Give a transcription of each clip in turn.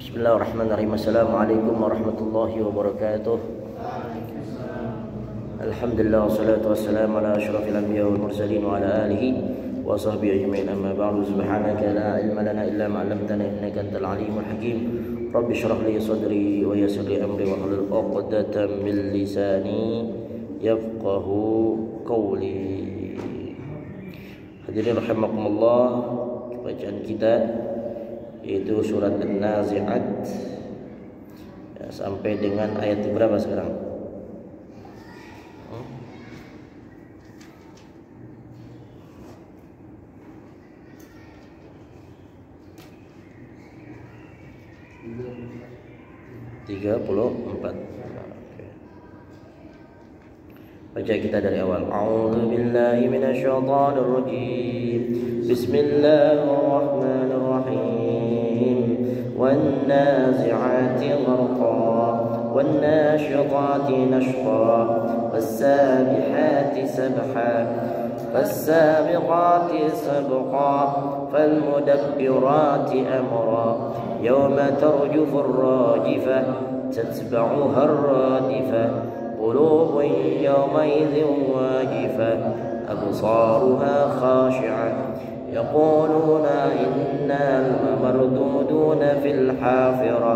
Bismillahirrahmanirrahim. Assalamualaikum warahmatullahi wabarakatuh. Alhamdulillah wassalatu wassalamu ala asyrafil anbiya wal mursalin wa ala alihi wa sahbihi ajma'in. Amma ba'du. Subhanaka la ilma lana illa ma 'allamtana innaka antal alimul hakim. Rabbi shrah li sadri wa yassir li amri wa hlul 'uqdatam min lisani yafqahu qawli. Hadirin rahimakumullah, bacaan kita yaitu surat An-Nazi'at ya, sampai dengan ayat berapa sekarang? Tiga puluh empat. Baca kita dari awal. A'udzu billahi minasyaitonir rajim. Bismillahirrahmanirrahim. وَالنَّازِعَاتِ غَرْقًا وَالنَّاشِطَاتِ نَشْطًا وَالسَّابِحَاتِ سَبْحًا فَالسَّابِقَاتِ سَبْقًا فَالْمُدَبِّرَاتِ أَمْرًا يَوْمَ تَرْجُفُ الرَّاجِفَةُ تَتْبَعُهَا الرَّادِفَةُ قُلُوبٌ يَوْمَئِذٍ وَاجِفَةٌ أَبْصَارُهَا خَاشِعَةٌ يقولون إنا لمردودون في الحافرة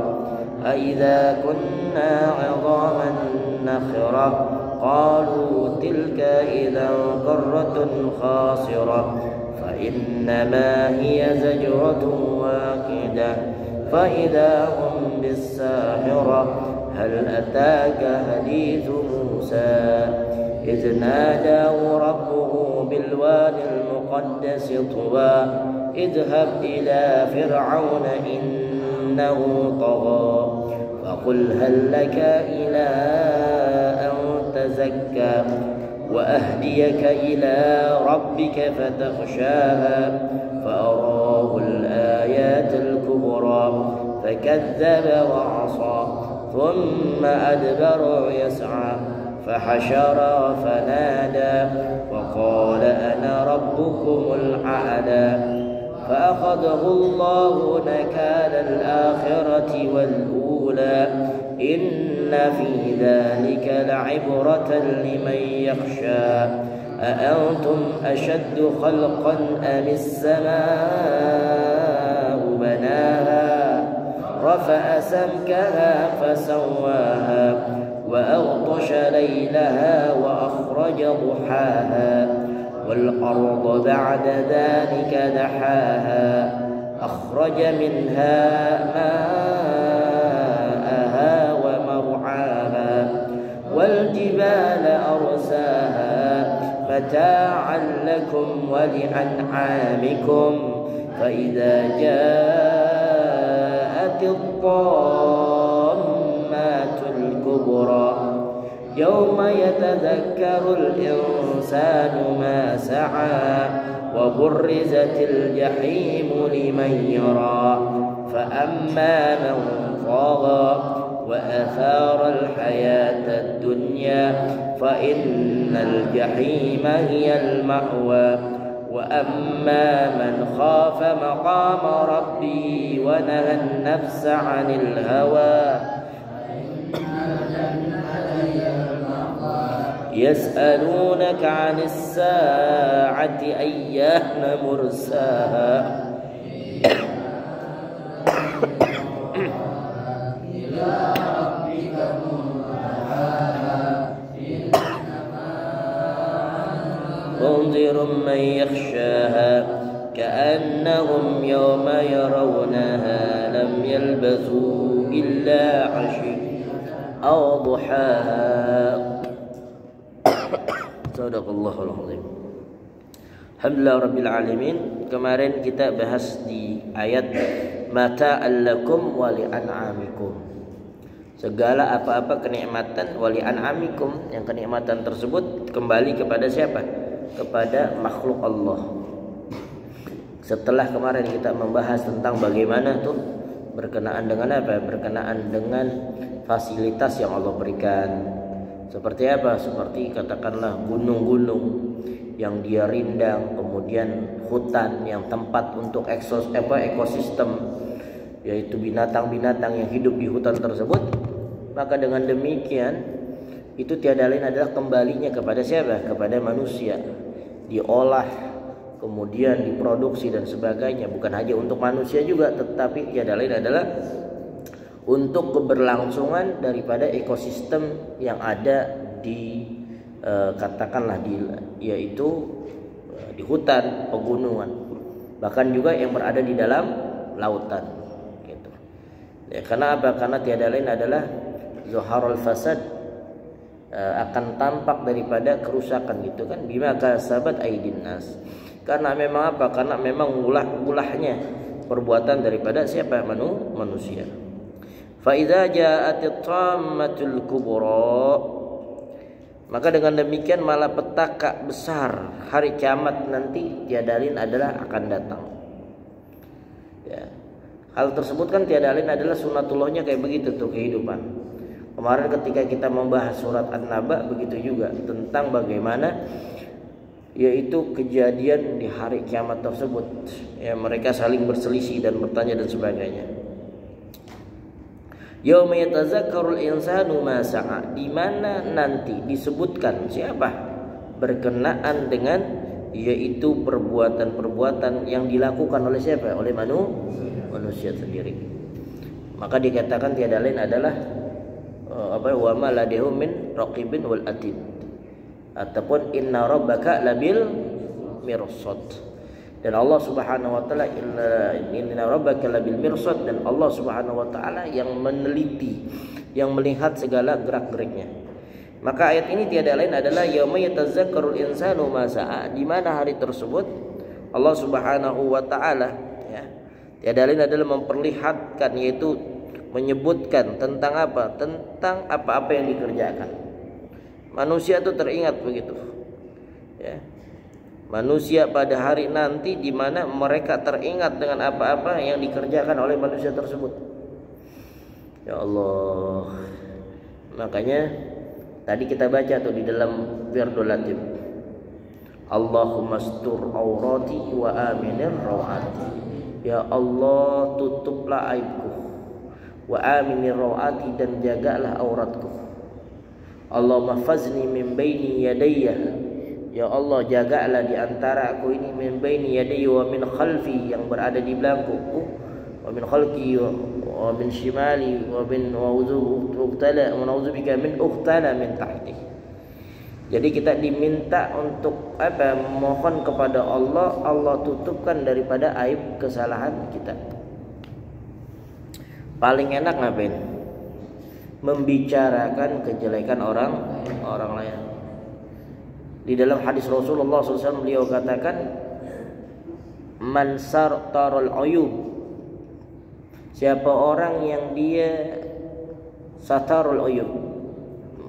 أإذا كنا عظاما نخرة قالوا تلك إذا كرة خاسرة فإنما هي زجرة واحدة فإذا هم بالساهرة هل أتاك حديث موسى إذ ناداه ربه بالواد المقدس طوى اذهب إلى فرعون إنه طغى فقل هل لك إلى أن تزكى وأهديك إلى ربك فتخشاها فأراه الآيات الكبرى فكذب وعصى ثم أدبر يسعى فحشر فنادى وقال أنا ربكم الأعلى فأخذه الله نكال الآخرة والأولى إن في ذلك لعبرة لمن يخشى أأنتم أشد خلقا أم السماء بناها رفع سمكها فسواها وأغطش ليلها وأخرج ضحاها والأرض بعد ذلك دحاها أخرج منها ماءها ومرعاها والجبال أرساها متاعا لكم ولأنعامكم فإذا جاءت الطامة الكبرى يوم يتذكر الإنسان ما سعى وبرزت الجحيم لمن يرى فأما من طغى وأثار الحياة الدنيا فإن الجحيم هي المأوى وأما من خاف مقام ربه ونهى النفس عن الهوى يسألونك عن الساعة أيان مرساها منذر من يخشاها كأنهم يوم يرونها لم يلبثوا إلا عشيا أو ضحاها. Sadaqallahul azim. Alhamdulillah rabbil alamin. Kemarin kita bahas di ayat mata'al lakum wa li'an'amikum. Segala apa-apa kenikmatan wa li'an'amikum, yang kenikmatan tersebut kembali kepada siapa? Kepada makhluk Allah. Setelah kemarin kita membahas tentang bagaimana tuh berkenaan dengan apa? Berkenaan dengan fasilitas yang Allah berikan. Seperti apa? Seperti katakanlah gunung-gunung yang dia rindang, kemudian hutan yang tempat untuk ekosistem yaitu binatang-binatang yang hidup di hutan tersebut, maka dengan demikian itu tiada lain adalah kembalinya kepada siapa? Kepada manusia. Diolah, kemudian diproduksi dan sebagainya, bukan hanya untuk manusia juga, tetapi tiada lain adalah untuk keberlangsungan daripada ekosistem yang ada di katakanlah yaitu di hutan, pegunungan, bahkan juga yang berada di dalam lautan gitu. Ya, karena apa? Karena tiada lain adalah zuharul fasad, akan tampak daripada kerusakan gitu kan, bima kasabat aydin nas. Karena memang apa? Karena memang ulahnya perbuatan daripada siapa? Manusia. Fa idza ja'atit tammatul kubra, maka dengan demikian malapetaka besar hari kiamat nanti tiada lain adalah akan datang. Ya. Hal tersebut kan tiada lain adalah sunatullahnya kayak begitu tuh kehidupan. Kemarin ketika kita membahas surat An-Naba begitu juga tentang bagaimana yaitu kejadian di hari kiamat tersebut. Ya, mereka saling berselisih dan bertanya dan sebagainya. Yauma yatazakkarul insanu ma sa'a, di mana nanti disebutkan siapa berkenaan dengan yaitu perbuatan-perbuatan yang dilakukan oleh siapa? Oleh manusia sendiri. Maka dikatakan tiada lain adalah wa ma ladehum min raqibin wal atid, ataupun inna rabbaka labil mirsad. Dan Allah Subhanahu wa taala inna rabbaka labil mirsad, dan Allah Subhanahu wa taala yang meneliti, yang melihat segala gerak-geriknya. Maka ayat ini tiada lain adalah yauma yatazakkarul insanu ma sa'a, di mana hari tersebut Allah Subhanahu wa taala ya, tiada lain adalah memperlihatkan, yaitu menyebutkan tentang apa? Tentang apa-apa yang dikerjakan. Manusia itu teringat begitu. Ya. Manusia pada hari nanti di mana mereka teringat dengan apa-apa yang dikerjakan oleh manusia tersebut. Ya Allah. Makanya tadi kita baca tuh di dalam Wirdul Latif. Allahumma astur aurati wa aminir rawati. Ya Allah, tutuplah aibku. Wa aminir rawati, dan jagalah auratku. Allahumma fazni min baini yadayya. Ya Allah, jagalah di antara aku ini min baini yadayya wa min khalfi, yang berada di belakangku, wa min khalqi wa min shimali wa min uqtala wa na'udzubika min uqtala min tahti. Jadi kita diminta untuk apa? Mohon kepada Allah, Allah tutupkan daripada aib kesalahan kita. Paling enak ngapain? Membicarakan kejelekan orang lain. Di dalam hadis Rasulullah SAW beliau katakan, man sartarul uyub, siapa orang yang dia satarul uyub,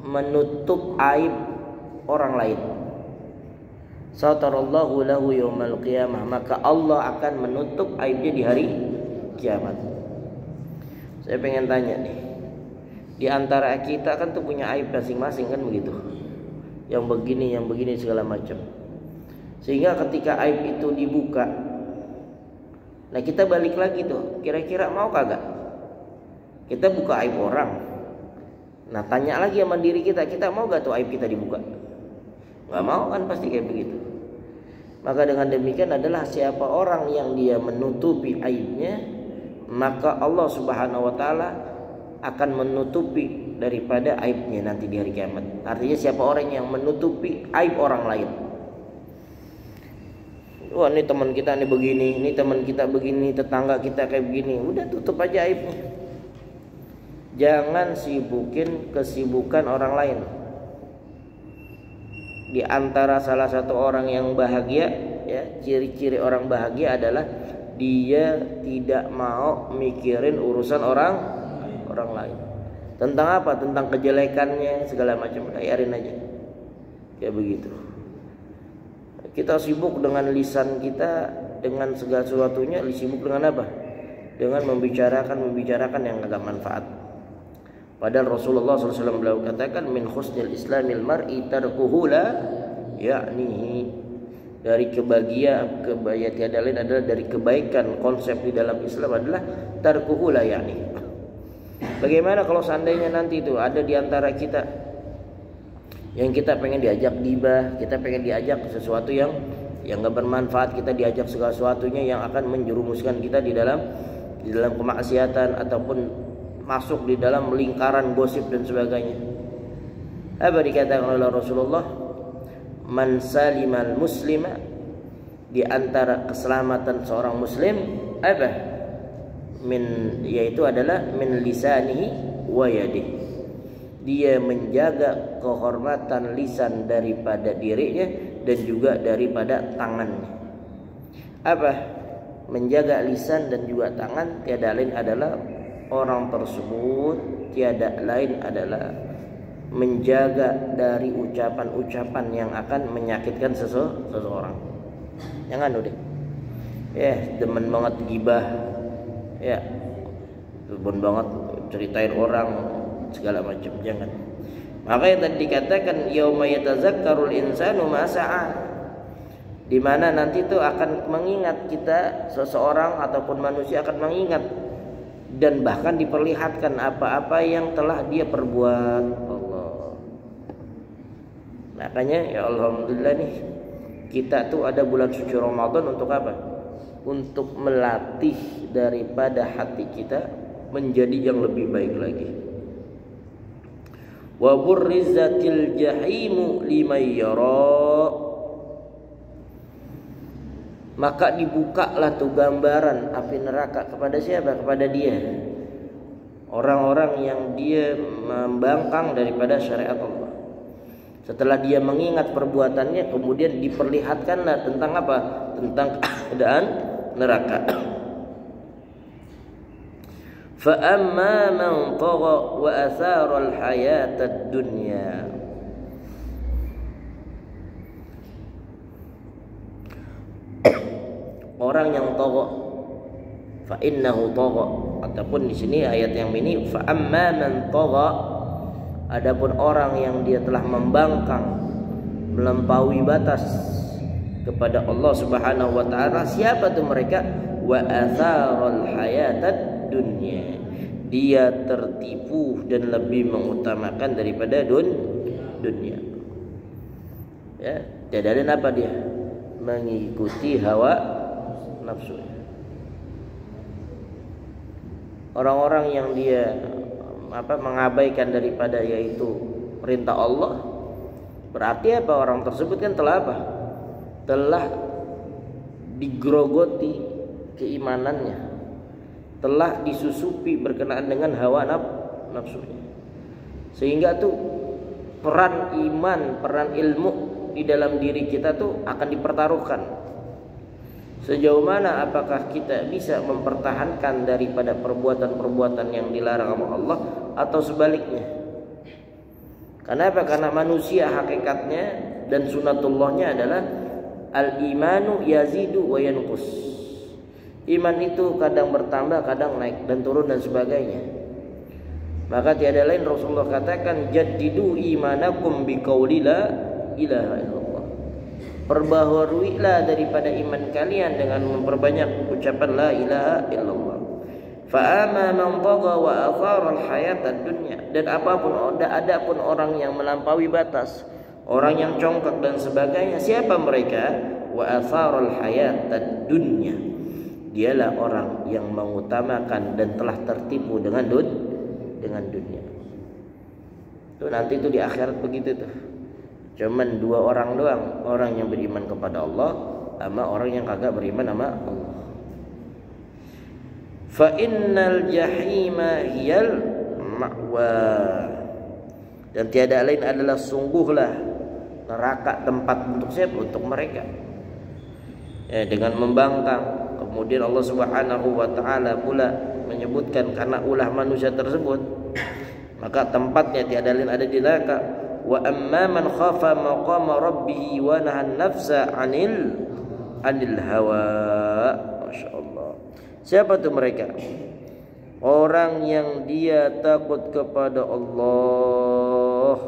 menutup aib orang lain, satarallahu lahu yaumal qiyamah, maka Allah akan menutup aibnya di hari kiamat. Saya pengen tanya nih, di antara kita kan tuh punya aib masing-masing kan begitu, yang begini segala macam. Sehingga ketika aib itu dibuka, nah kita balik lagi tuh, kira-kira mau kagak kita buka aib orang? Nah tanya lagi sama diri kita mau gak tuh aib kita dibuka? Gak mau kan, pasti kayak begitu. Maka dengan demikian adalah siapa orang yang dia menutupi aibnya, maka Allah Subhanahu wa taala akan menutupi daripada aibnya nanti di hari kiamat. Artinya siapa orang yang menutupi aib orang lain. Wah, ini teman kita nih begini, ini teman kita begini, tetangga kita kayak begini. Udah tutup aja aibnya. Jangan sibukin kesibukan orang lain. Di antara salah satu orang yang bahagia, ya, ciri-ciri orang bahagia adalah dia tidak mau mikirin urusan orang lain. Tentang apa? Tentang kejelekannya segala macam, biarin aja. Kayak begitu. Kita sibuk dengan lisan kita, dengan segala sesuatunya. Sibuk dengan apa? Dengan membicarakan yang agak manfaat. Padahal Rasulullah SAW beliau katakan, min husnil islamil mar'i tarkuhu la ya'nihi. dari kebaikan tiada lain adalah dari kebaikan. Konsep di dalam Islam adalah tarkuhu la yani. Bagaimana kalau seandainya nanti itu ada di antara kita yang kita pengen diajak ghibah, kita pengen diajak sesuatu yang enggak bermanfaat, kita diajak segala sesuatunya yang akan menjerumuskan kita di dalam kemaksiatan ataupun masuk di dalam lingkaran gosip dan sebagainya. Apa dikatakan oleh Rasulullah? Man salimal muslima, di antara keselamatan seorang muslim apa? Yaitu adalah min lisanihi wa yadihi. Dia menjaga kehormatan lisan daripada dirinya dan juga daripada tangannya. Apa? Menjaga lisan dan juga tangan tiada lain adalah orang tersebut tiada lain adalah menjaga dari ucapan-ucapan yang akan menyakitkan seseorang. Jangan udah. Ya, demen banget gibah. Ya. Demen banget ceritain orang segala macam, jangan. Maka yang tadi dikatakan yauma yatazakkarul insanu ma sa'a, di mana nanti itu akan mengingat kita, seseorang ataupun manusia akan mengingat dan bahkan diperlihatkan apa-apa yang telah dia perbuat. Makanya ya alhamdulillah nih, kita tuh ada bulan suci Ramadan untuk apa? Untuk melatih daripada hati kita menjadi yang lebih baik lagi. Wa burrizatil jahimu liman yara, maka dibukalah tuh gambaran api neraka kepada siapa? Kepada dia, orang-orang yang dia membangkang daripada syariat Allah. Setelah dia mengingat perbuatannya, kemudian diperlihatkanlah tentang apa? Tentang keadaan neraka. Fa amma man tagha wa athara al-hayat ad-dunya, orang yang tagha, fa innahu tagha, ataupun di sini ayat yang ini fa amma man tagha, adapun orang yang dia telah membangkang, melampaui batas kepada Allah Subhanahu wa taala, siapa tuh mereka? Wa atharal hayatad dunya, dia tertipu dan lebih mengutamakan daripada dunia. Ya, jadian apa dia? Mengikuti hawa nafsu. Orang-orang yang dia mengabaikan daripada yaitu perintah Allah, berarti apa? Orang tersebut kan telah apa? Telah digrogoti keimanannya, telah disusupi berkenaan dengan hawa nafsunya, sehingga tuh peran iman, peran ilmu di dalam diri kita tuh akan dipertaruhkan. Sejauh mana apakah kita bisa mempertahankan daripada perbuatan-perbuatan yang dilarang oleh Allah, atau sebaliknya? Karena apa? Karena manusia hakikatnya dan sunatullahnya adalah al-imanu yazidu wa yanqus. Iman itu kadang bertambah, kadang naik dan turun dan sebagainya. Maka tiada lain Rasulullah katakan jaddidu imanakum biqauli la ilaha illallah. Perbaharuilah daripada iman kalian dengan memperbanyak ucapan la ilaha illallah. Fa amma man tagha wa athara al-hayatad dunya, dan adapun orang yang melampaui batas, orang yang congkak dan sebagainya, siapa mereka? Wa athara al-hayatad dunya, dialah orang yang mengutamakan dan telah tertipu dengan dunia. Itu nanti itu di akhirat begitu tuh. Cuman dua orang doang, orang yang beriman kepada Allah sama orang yang kagak beriman sama Allah. Fa innal jahima hiyal ma'wa, dan tiada lain adalah sungguhlah neraka tempat untuk siapa? Untuk mereka. Ya, dengan membangkang. Kemudian Allah Subhanahu wa taala pula menyebutkan karena ulah manusia tersebut, maka tempatnya tiada lain ada di neraka. Wa amma man khafa maqama rabbih wa nahan nafsa 'anil hawa. Masyaallah. Siapa tuh mereka? Orang yang dia takut kepada Allah.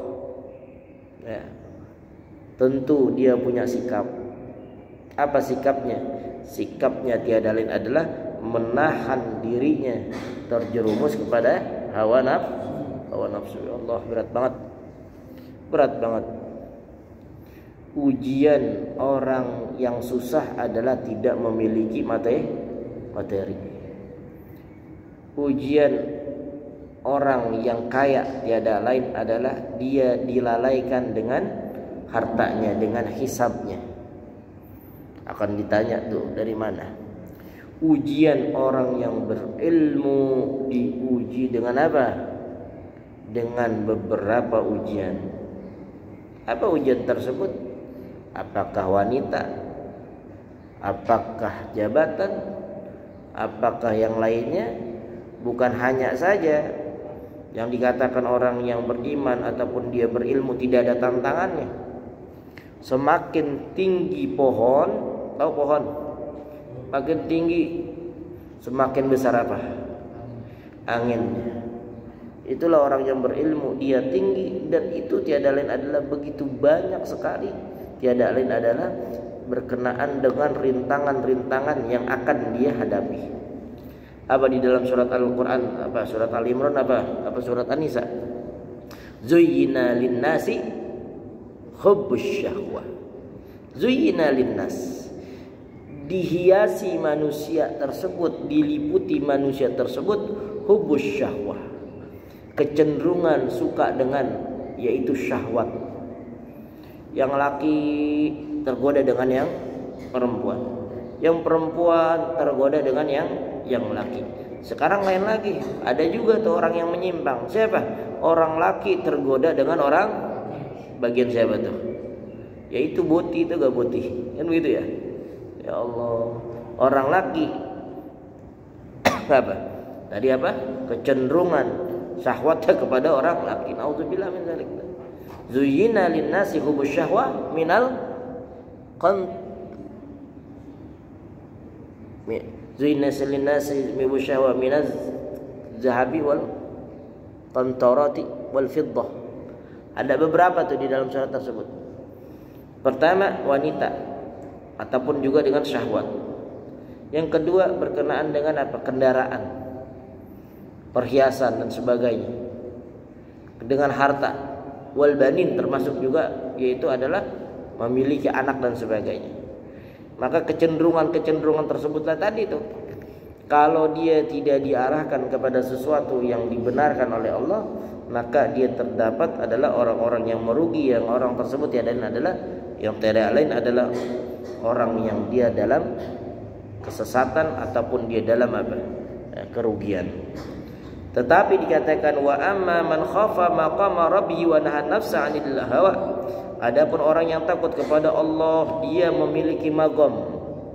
Ya. Tentu dia punya sikap. Apa sikapnya? Sikapnya tiada lain adalah menahan dirinya terjerumus kepada hawa nafsu. Ya Allah, berat banget. Ujian orang yang susah adalah tidak memiliki materi. Ujian orang yang kaya tiada lain adalah dia dilalaikan dengan hartanya, dengan hisabnya. Akan ditanya tuh dari mana? Ujian orang yang berilmu diuji dengan apa? Dengan beberapa ujian. Apa ujian tersebut? Apakah wanita? Apakah jabatan? Apakah yang lainnya? Bukan hanya saja yang dikatakan orang yang beriman ataupun dia berilmu tidak ada tantangannya. Semakin tinggi pohon, tahu pohon? Makin tinggi semakin besar apa? Anginnya. Itulah orang yang berilmu, dia tinggi, dan itu tiada lain adalah begitu banyak sekali. Tiada lain adalah berkenaan dengan rintangan-rintangan yang akan dia hadapi. Apa di dalam surat Al-Quran? Apa surat Al-Imran? Apa surat An-Nisa? Zuyyina linnasi hubbus syahwah. Zuyyina linnas, dihiasi manusia tersebut, diliputi manusia tersebut hubbus syahwah, kecenderungan suka dengan, yaitu syahwat. Yang laki tergoda dengan yang perempuan, yang perempuan tergoda dengan yang laki. Sekarang lain lagi, ada juga tuh orang yang menyimpang. Siapa? Orang laki tergoda dengan orang bagian siapa tuh? Yaitu boti, itu gak boti, kan begitu ya? Ya Allah, orang laki apa? Tadi apa? Kecenderungan syahwatnya kepada orang laki. Nauzubillah min dzalik. Zuyyina linnasi hubbus syahwah minal Zuyyina linnasi hubbus syahwah minaz zahabi wal qantarati wal fiddah. Ada beberapa tuh di dalam surat tersebut. Pertama, wanita ataupun juga dengan syahwat. Yang kedua berkenaan dengan apa? Kendaraan, perhiasan dan sebagainya. Dengan harta, wal banin termasuk juga, yaitu adalah memiliki anak dan sebagainya. Maka kecenderungan tersebutlah tadi tuh, kalau dia tidak diarahkan kepada sesuatu yang dibenarkan oleh Allah, maka dia terdapat adalah orang-orang yang merugi. Yang orang tersebut tiada lain adalah orang yang dia dalam kesesatan ataupun dia dalam apa? Kerugian. Tetapi dikatakan wa amma man khafa maqama rabbih wa nahan nafsa 'anil hawa. Adapun orang yang takut kepada Allah, dia memiliki maqam.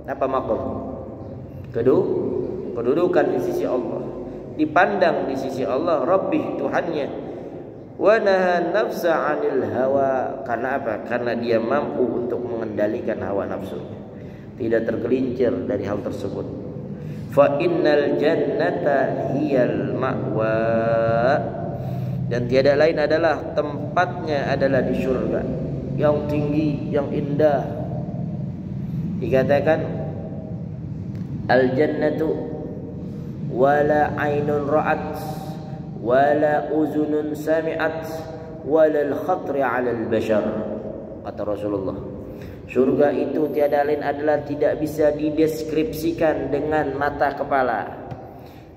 Apa maqam? Kedudukan di sisi Allah, dipandang di sisi Allah, Rabbih, Tuhannya. Wa nahan nafsa 'anil hawa. Karena apa? Karena dia mampu untuk mengendalikan hawa nafsunya, tidak tergelincir dari hal tersebut. Fa innal jannata hiyal ma'wa, dan tiada lain adalah tempatnya adalah di surga yang tinggi, yang indah. Dikatakan al jannatu wala ainun ra'at wala uzunun sami'at wala al khatri 'ala al bashar, kata Rasulullah. Surga itu tiada lain adalah tidak bisa dideskripsikan dengan mata kepala,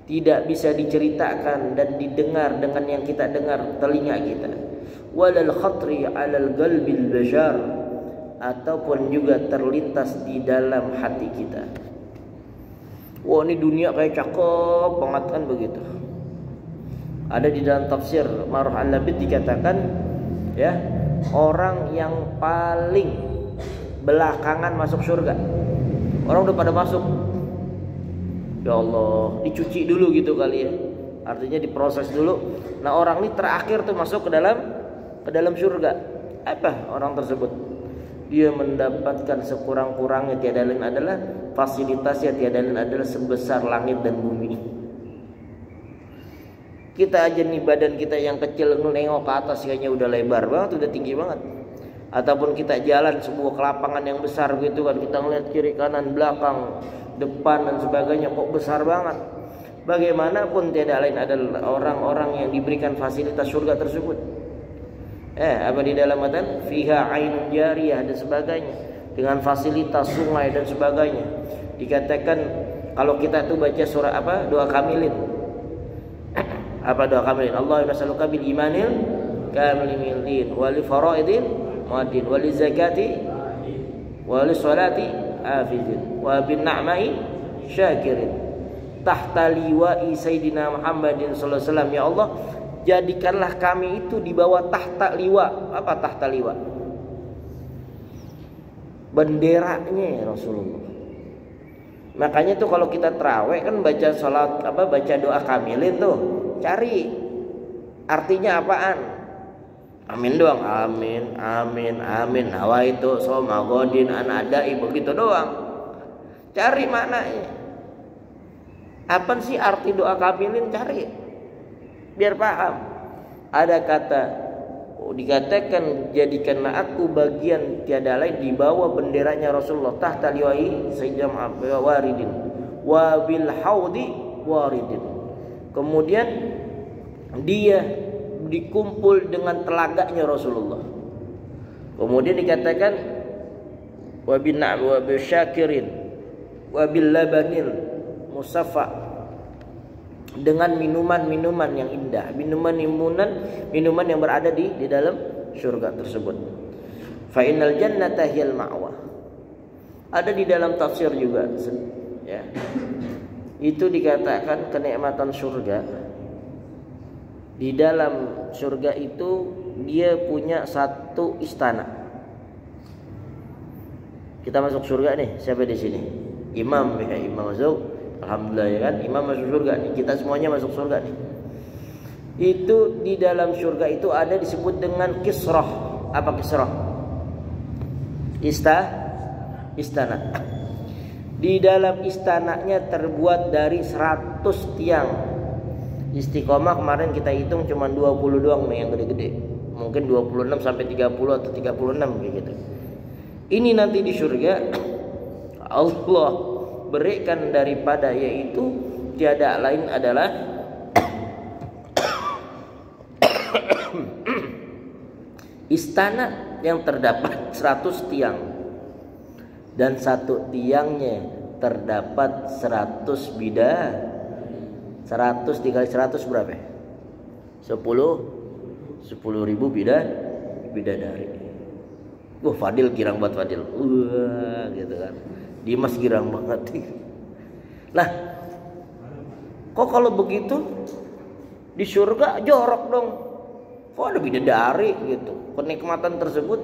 tidak bisa diceritakan dan didengar dengan yang kita dengar telinga kita. Walal khatri 'alal qalbil bashar, ataupun juga terlintas di dalam hati kita. Wah, ini dunia kayak cakep banget kan begitu. Ada di dalam tafsir Maruf Al-Labid dikatakan, ya, orang yang paling belakangan masuk surga. Orang udah pada masuk, ya Allah, dicuci dulu gitu kali ya, artinya diproses dulu. Nah, orang ini terakhir tuh masuk ke dalam surga. Apa orang tersebut? Dia mendapatkan sekurang-kurangnya tiada lain adalah fasilitasnya tiada lain adalah sebesar langit dan bumi. Kita aja nih badan kita yang kecil nengok ke atas kayaknya udah lebar banget, udah tinggi banget. ataupun kita jalan sebuah kelapangan yang besar gitu kan, kita ngeliat kiri kanan belakang depan dan sebagainya, kok besar banget. Bagaimanapun tiada lain adalah orang-orang yang diberikan fasilitas surga tersebut. Apa di dalam matan fiha ainun jariyah dan sebagainya, dengan fasilitas sungai dan sebagainya. Dikatakan kalau kita tuh baca surah apa, doa kamilin. Apa doa kamilin? Allahumma nas'aluka bil imanil kamilin wal faraidil mu'addin wal zakati wal salati afidin wa bin na'mai syakirin tahta liwa'i sayyidina Muhammadin sallallahu alaihi wasallam. Ya Allah, jadikanlah kami itu di bawah tahta liwa. Apa tahta liwa? Benderanya Rasulullah. Makanya tuh kalau kita terawih kan baca salat apa, baca doa kamilin tuh, cari artinya apaan. Amin doang, amin, amin, amin. Nawaitu soma godin anadai, begitu doang. Cari maknanya. Apa sih arti doa kamilin? Cari biar paham. Ada kata dikatakan jadikanlah aku bagian tiada lain di bawah benderanya Rasulullah, tahta liwa'i sayyidina waridin wa bil haudi waridin. Kemudian dia dikumpul dengan telaganya Rasulullah. Kemudian dikatakan wa bin na'am wa bisyakirin wa bil labanil musaffa, dengan minuman-minuman yang indah, minuman yang berada di dalam surga tersebut. Fa innal jannata hiyal ma'wa. Ada di dalam tafsir juga ya. Itu dikatakan kenikmatan surga. Di dalam surga itu dia punya satu istana. Kita masuk surga nih, siapa di sini? Imam, ya imam masuk. Alhamdulillah ya kan, imam masuk surga nih. Kita semuanya masuk surga nih. Itu di dalam surga itu ada disebut dengan kisrah. Apa kisrah? Istana. Di dalam istananya terbuat dari 100 tiang. Istiqomah kemarin kita hitung cuma 20 doang nih yang gede-gede. Mungkin 26 sampai 30 atau 36 kayak gitu. Ini nanti di surga Allah berikan daripada, yaitu tiada lain adalah istana yang terdapat 100 tiang, dan satu tiangnya terdapat 100 bidadari. 100 dikali 100 berapa? 10.000 bidadari. Fadil girang banget Fadil. Gitu kan. Dimas girang banget. Lah, kok kalau begitu di surga jorok dong? Kok ada bidadari gitu? Kenikmatan tersebut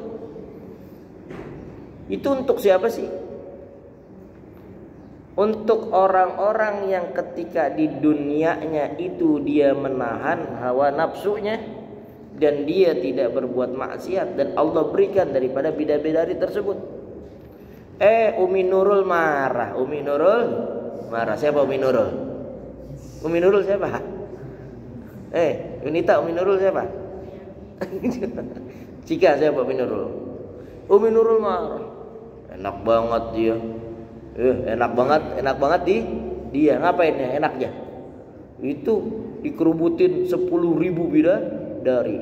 itu untuk siapa sih? Untuk orang-orang yang ketika di dunianya itu dia menahan hawa nafsunya dan dia tidak berbuat maksiat, dan Allah berikan daripada bidadari tersebut. Umi Nurul marah. Siapa Umi Nurul? Umi Nurul siapa? Unita Umi Nurul siapa? Cika siapa Umi Nurul? Umi Nurul marah. Enak banget dia. Enak banget dia ngapain ya enaknya? Itu dikerubutin 10.000 bidadari.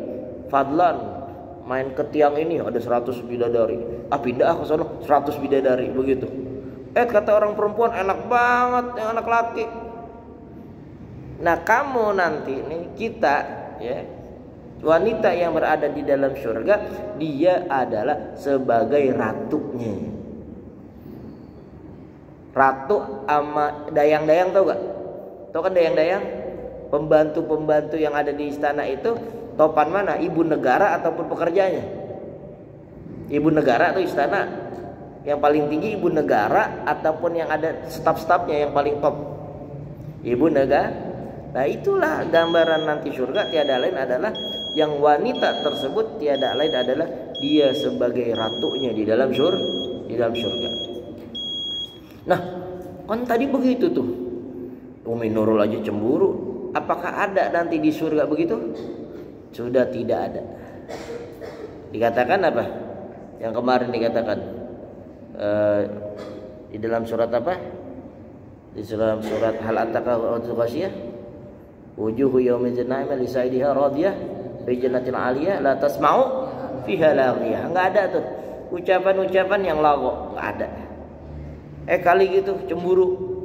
Fadlan main ke tiang ini ada 100 bidadari. Pindah ke sana 100 bidadari begitu. Kata orang perempuan enak banget yang anak laki. Nah, kamu nanti nih kita ya, wanita yang berada di dalam surga, dia adalah sebagai ratunya. Ratu sama dayang-dayang, tahu gak? Tahu kan dayang-dayang? Pembantu-pembantu yang ada di istana itu topan mana? Ibu negara ataupun pekerjanya? Ibu negara atau istana? Yang paling tinggi ibu negara ataupun yang ada staf-stafnya yang paling top? Ibu negara. Nah, itulah gambaran nanti surga, tiada lain adalah yang wanita tersebut tiada lain adalah dia sebagai ratunya di dalam surga. Nah, kan tadi begitu tuh. Umi Nurul aja cemburu. Apakah ada nanti di surga begitu? Sudah tidak ada. Dikatakan apa? Yang kemarin dikatakan di dalam surat apa? Di dalam surat Hal Ataka Ghasiyah, wujuhu yaumidzin na'imah li sa'idiha radiyah fi jannatin 'aliyah la tasma'u fiha laghiyah. Enggak ada tuh ucapan-ucapan yang lagu, enggak ada. Kali gitu cemburu.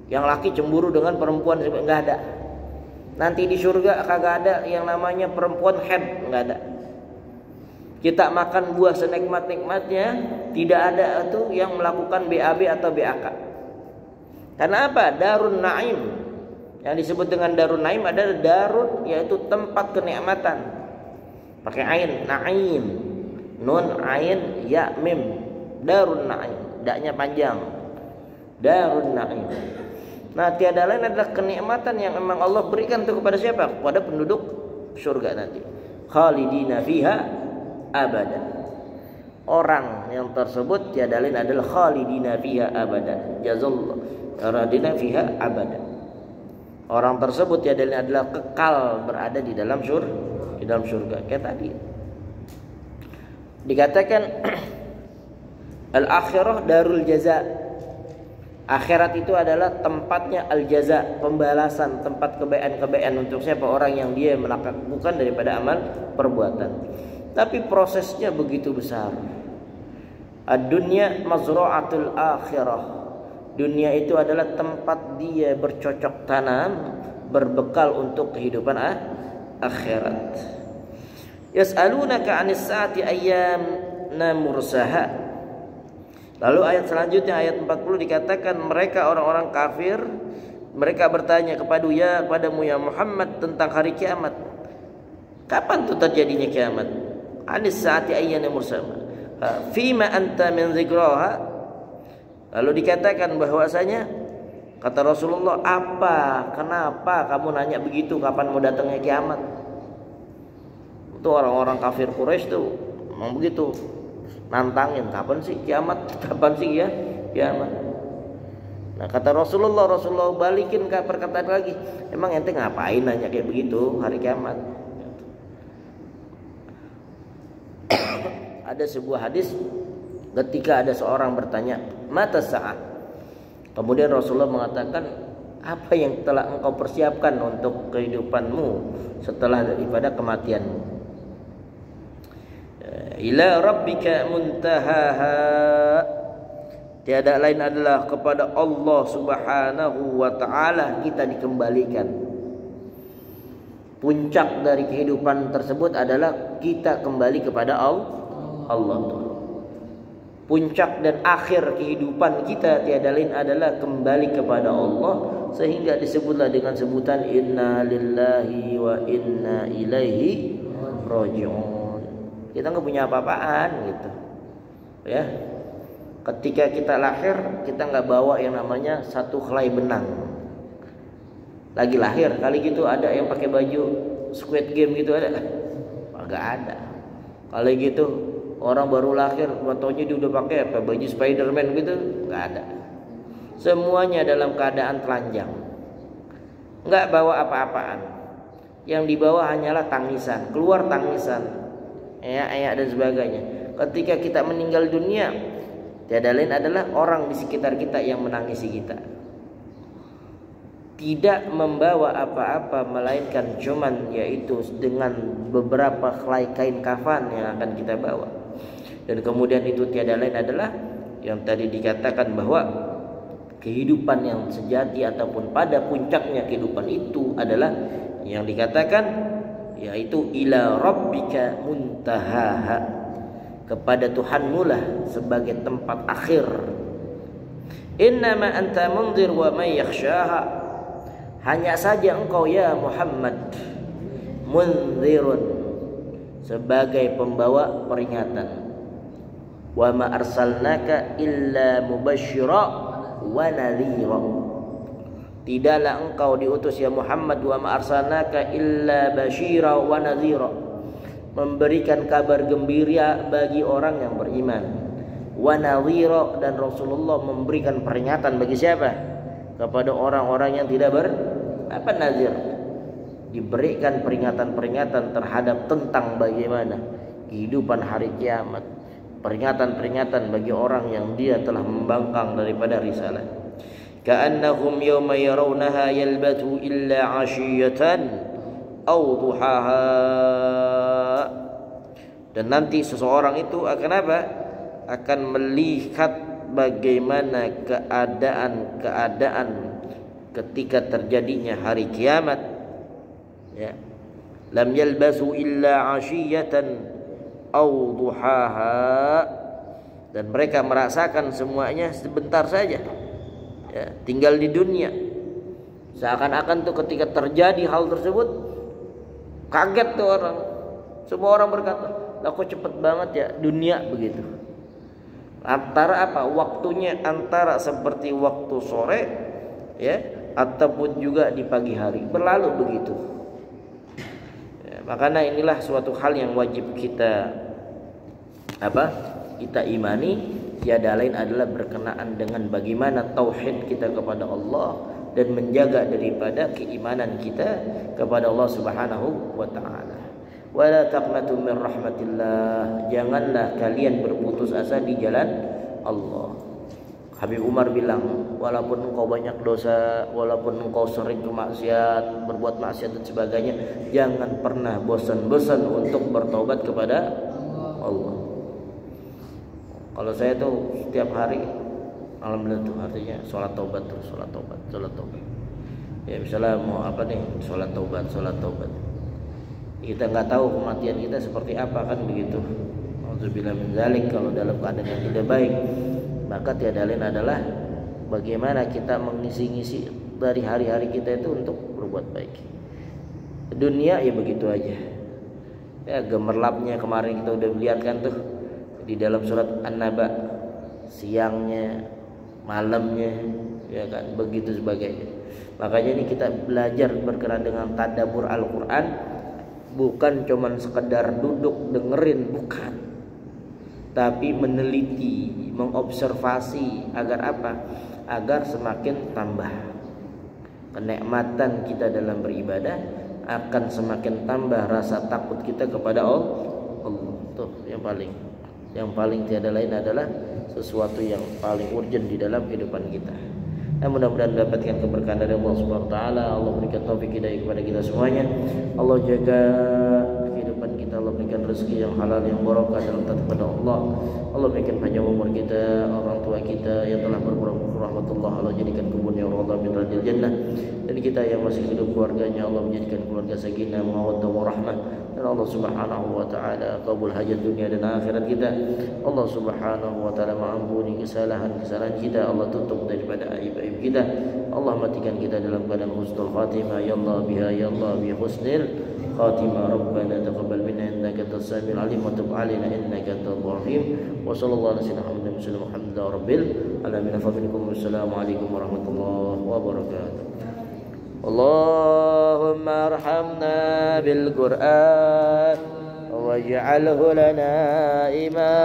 Yang laki cemburu dengan perempuan, enggak ada. Nanti di surga kagak ada yang namanya perempuan head, enggak ada. Kita makan buah senikmat-nikmatnya, tidak ada tuh yang melakukan BAB atau BAK. Karena apa? Darun Naim. Yang disebut dengan Darun Naim adalah darun, yaitu tempat kenikmatan. Pakai ain, Naim. Nun, ain, ya, mim. Darun Naim. Daknya panjang. Darun Naim. Nah, tiada lain adalah kenikmatan yang memang Allah berikan itu kepada siapa? Kepada penduduk surga nanti. Khalidina fiha abada. Orang yang tersebut tiada lain adalah khalidina fiha abada. Jazallahu khalidina fiha abada. Orang tersebut tiada lain adalah kekal berada di dalam surga. Kayak tadi dikatakan al-akhirah darul jaza. Akhirat itu adalah tempatnya al-jaza, pembalasan, tempat kebaikan-kebaikan untuk siapa orang yang dia melakukan daripada amal perbuatan. Tapi prosesnya begitu besar. Ad-dunya mazra'atul akhirah. Dunia itu adalah tempat dia bercocok tanam, berbekal untuk kehidupan akhirat. Yas'alunaka 'anis sa'ati ayyamna mursaha. Lalu ayat selanjutnya ayat 40 dikatakan mereka orang-orang kafir, mereka bertanya kepadamu ya Muhammad tentang hari kiamat. Kapan tuh terjadinya kiamat? Anis saati ayyana mursama. Fima anta min zikraha. Lalu dikatakan bahwasanya kata Rasulullah, kenapa kamu nanya begitu, kapan mau datangnya kiamat? Itu orang-orang kafir Quraisy tuh memang begitu. Nantangin, kapan sih kiamat? Kapan sih ya kiamat? Nah, kata Rasulullah balikin ke perkataan lagi. Emang ente ngapain nanya kayak begitu hari kiamat? Ada sebuah hadis ketika ada seorang bertanya, "Mata sa'ah?" Kemudian Rasulullah mengatakan, apa yang telah engkau persiapkan untuk kehidupanmu setelah daripada kematianmu? Ila rabbika muntahaha. Tiada lain adalah kepada Allah Subhanahu wa ta'ala kita dikembalikan. Puncak dari kehidupan tersebut adalah kita kembali kepada Allah. Puncak dan akhir kehidupan kita tiada lain adalah kembali kepada Allah, sehingga disebutlah dengan sebutan inna lillahi wa inna ilaihi raji'un. Kita nggak punya apa-apaan gitu, ya. Ketika kita lahir, kita nggak bawa yang namanya satu helai benang. Lagi lahir, kali gitu ada yang pakai baju Squid Game gitu ada? Nggak ada. Kali gitu orang baru lahir, fotonya dia udah pakai apa? Baju Spiderman gitu? Nggak ada. Semuanya dalam keadaan telanjang, nggak bawa apa-apaan. Yang dibawa hanyalah tangisan, keluar tangisan, ayat dan sebagainya. Ketika kita meninggal dunia, tiada lain adalah orang di sekitar kita yang menangisi kita. Tidak membawa apa-apa melainkan cuman yaitu dengan beberapa helai kain kafan yang akan kita bawa. Dan kemudian itu tiada lain adalah yang tadi dikatakan bahwa kehidupan yang sejati ataupun pada puncaknya kehidupan itu adalah yang dikatakan yaitu ila rabbika muntahaha, kepada Tuhanmu lah sebagai tempat akhir. Innama anta munzir wa may yakhshaha. Hanya saja engkau ya Muhammad munzirun, sebagai pembawa peringatan. Wa ma arsalnaka illa mubasysira wa nadhira. Tidaklah engkau diutus ya Muhammad wa ma arsalnaka illa basyira wa nadhira, memberikan kabar gembira bagi orang yang beriman. Wa nadhira, dan Rasulullah memberikan peringatan bagi siapa? Kepada orang-orang yang tidak nazir. Diberikan peringatan-peringatan terhadap tentang bagaimana kehidupan hari kiamat, peringatan-peringatan bagi orang yang dia telah membangkang daripada risalah. Ka'annahum yawma yarawnaha yalbatu illa 'ashiyatan aw duhaha. Dan nanti seseorang itu akan apa? Akan melihat bagaimana keadaan ketika terjadinya hari kiamat, ya. Lam yalbasu illa 'ashiyatan aw duhaha. Dan mereka merasakan semuanya sebentar saja, ya, tinggal di dunia. Seakan-akan tuh ketika terjadi hal tersebut kaget tuh orang. Semua orang berkata, "Lah kok cepet banget ya dunia begitu." Antara apa? Waktunya antara seperti waktu sore, ya, ataupun juga di pagi hari, berlalu begitu. Ya, makanya inilah suatu hal yang wajib kita kita imani. Tiada lain adalah berkenaan dengan bagaimana tauhid kita kepada Allah dan menjaga daripada keimanan kita kepada Allah Subhanahu wa taala. Wala taqnatu min rahmatillah. Janganlah kalian berputus asa di jalan Allah. Habib Umar bilang, walaupun engkau banyak dosa, walaupun engkau sering bermaksiat, berbuat maksiat dan sebagainya, jangan pernah bosan-bosan untuk bertobat kepada Allah. Kalau saya tuh setiap hari, alhamdulillah tuh, artinya sholat taubat terus, sholat taubat. Ya misalnya mau apa nih, sholat taubat. Kita nggak tahu kematian kita seperti apa, kan begitu. Auzubillah min dzalik. Kalau dalam keadaan yang tidak baik, maka tiada lain adalah bagaimana kita mengisi-ngisi dari hari-hari kita itu untuk berbuat baik. Dunia ya begitu aja. Ya gemerlapnya kemarin kita udah lihat kan tuh di dalam surat An-Naba, siangnya, malamnya, ya kan, begitu sebagainya. Makanya ini kita belajar berkenaan dengan tadabbur Al-Qur'an, bukan cuman sekedar duduk dengerin, bukan. Tapi meneliti, mengobservasi agar apa? Agar semakin tambah kenikmatan kita dalam beribadah, akan semakin tambah rasa takut kita kepada Allah. Tuh yang paling tiada lain adalah sesuatu yang paling urgent di dalam kehidupan kita. Mudah-mudahan mendapatkan keberkahan dari Allah Subhanahu wa taala. Allah berikan taufik hidayah kepada kita semuanya. Allah jaga kehidupan kita, Allah berikan rezeki yang halal, yang barokah dalam taat kepada Allah. Allah berikan panjang umur kita, orang tua kita yang telah berkurang rahmatullah, Allah jadikan kuburnya radha min radil jannah. Dan kita yang masih hidup, keluarganya Allah menjadikan keluarga sakinah, mawaddah warahmah. Dan Allah Subhanahu wa taala qabul hajat dunia dan akhirat kita. Allah Subhanahu wa taala mengampuni kesalahan-kesalahan kita. Allah tutup daripada aib-aib kita. Allah matikan kita dalam keadaan husnul khatimah. Ya Allah biha ya Allah bi husnil khatimah. Rabbana taqabbal minna innaka antas samiul alim wa tub alaina innaka antat rahim. Wa sallallahu alaihi wa sallam alhamdulillahi rabbil alamin. Assalamu alaikum warahmatullahi wabarakatuh. Allahumma arhamna bil Qur'an waj'alhu lana imama.